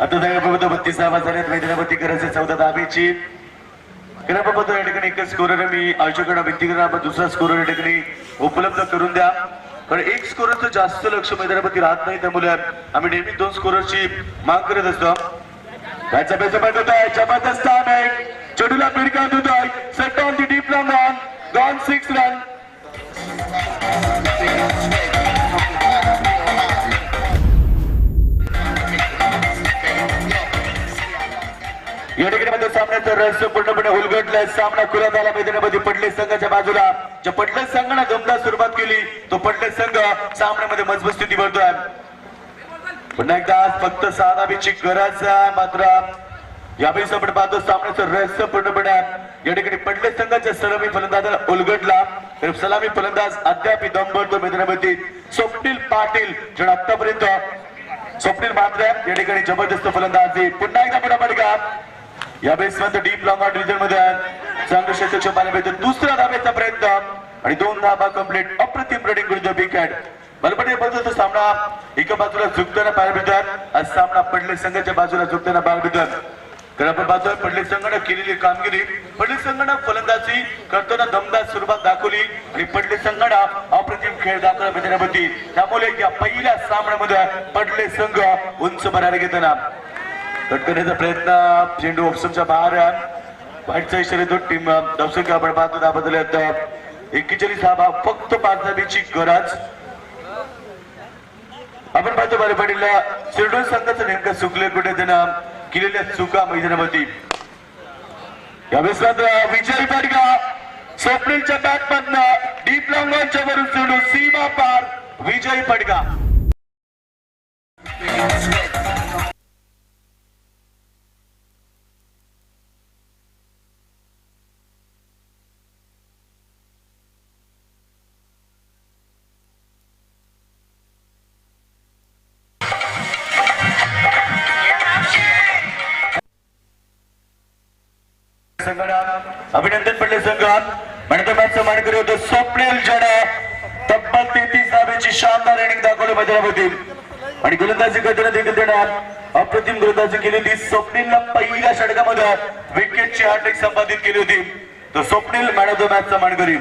आता 32 धावा झाल्यात मैदानावरती. गरज आहे 14 धाब्याची. या ठिकाणी एकच स्कोरर मी आयोजकांना विनंती करणार आपण दुसरा स्कोरर या ठिकाणी उपलब्ध करून द्या. कारण एक स्कोररचं जास्त लक्ष मैदानावरती राहत नाही. त्यामुळे आम्ही नेहमी 2 स्कोररची माग करत असतो. जबरदस्त चेंडूला पिडकावत होतोय. Set on the deep long on gone 6 run. या ठिकाणी सामन्याचं रहस्य पूर्णपणे उलगडलंय. सामना खुला झाला मैदानामध्ये पडले संघाच्या बाजूला. ज्या पडले संघाने दमदार सुरुवात केली तो पडले संघ सामन्यामध्ये मजबूत स्थिती भरतोय. पुन्हा एकदा फक्त 6 धाब्याची गरज. मात्र यावेळेस आपण पाहतो सामन्याचं रहस्य पूर्णपणे या ठिकाणी पडले संघाच्या सलामी फलंदाजाला उलगडला तर सलामी फलंदाज अद्याप दमबळतो मैदानामध्ये स्वप्नील पाटील ज्याने आतापर्यंत स्वप्नील मात्र या ठिकाणी जबरदस्त फलंदाजी पुन्हा एकदा पुढे पडगा या बेसमध्ये डीप लॉंग ऑन रिजन मध्ये चांगलं शतक पाहायला मिळतं दुसऱ्या धाब्याचा प्रयत्न आणि 2 धाबा कंप्लीट अप्रतिम रनिंग विरुद्ध विकेट बलपणे बदलतो सामना एका बाजूला झुकताना पाहायला मिळतात आज सामना पडले संघाच्या बाजूला झुकताना पाहायला मिळतात तर आपण पाहतोय पडले संघानं केलेली कामगिरी पडले संघानं फलंदाजी करताना दमदार सुरुवात दाखवली आणि पडले संघानं अप्रतिम खेळ दाखवला मैदानामध्ये त्यामुळे या पहिल्या सामन्यामध्ये पडले संघ उंच भरायला घेताना कटकण्याचा प्रयत्न चेंडू ऑप्शनच्या बाहेर वाईटचा इशारा देतो टीम दर्शक आपण पाहतो त्याबद्दल 41 धाबा फक्त 5 धाब्याची गरज आपण पाहतो बारे पाटीलला शिरडोन संघाचं नेमकं चुकले कुठे त्यानं केलेल्या चुका मैदानामध्ये यावेळेस विजय पाडगा स्वप्नीलच्या बॅटमधनं डीप लॉंगॉनच्या वरून सोडून सीमा पार विजय पाडगा अभिनंदन पडले संघात मॅच मानकरी होतो स्वप्नील जडा तब्बल 33 धाब्याची शानदार इनिंग दाखवली मैदानामध्ये आणि गोलंदाजी करताना देखील त्यानं अप्रतिम गोलंदाजी केलेली स्वप्नीलला पहिल्या षटकामध्ये विकेटची हॅट्रिक संपादित केली होती तर स्वप्नील मॅन ऑफ द मॅचचा मानकरी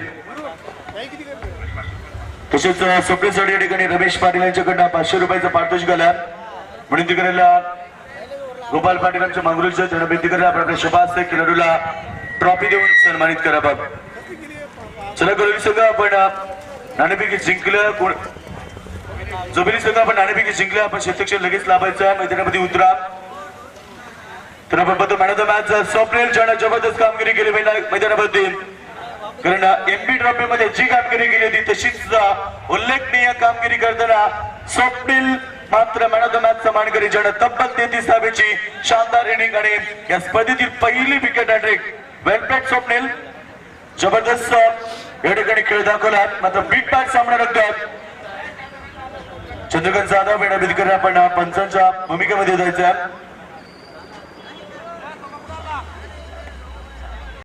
तसेच स्वप्नीलसाठी या ठिकाणी रमेश पाटील यांच्याकडनं 500 रुपयाचा पारितोषिक आला म्हणून ती करायला गोपाल पाटील यांच्या मंगरुळच्या जनविनंती करायला आपल्या शबास खेळाडूला ट्रॉफी देऊन सन्मानित करा चला करू सगळं आपण नाणेफेकी जिंकलं जोबेली सगळं आपण नाणेफेकी जिंकलं आपण क्षेत्रक्षण लगेच लाभायचं मैदानामध्ये उतरा तर आपण बघतो man of the match Swapnil ज्याने जबरदस्त कामगिरी केली मैदानामध्ये कारण एमपी ट्रॉफी मध्ये जी कामगिरी केली होती तशीच उल्लेखनीय कामगिरी करताना स्वप्नील मात्र मॅन ऑफ द मॅच मानकरी ज्याने तब्बल 33 धाब्याची शानदार इनिंग आणि या स्पर्धेतील पहिली विकेट हॅट्रिक वेलपेट स्वप्नील जबरदस्त या ठिकाणी खेळ दाखवला मात्र बिग बॅट सामना रंगत चंद्रकांत जाधव वेळा आपण पंचांच्या भूमिकेमध्ये जायचं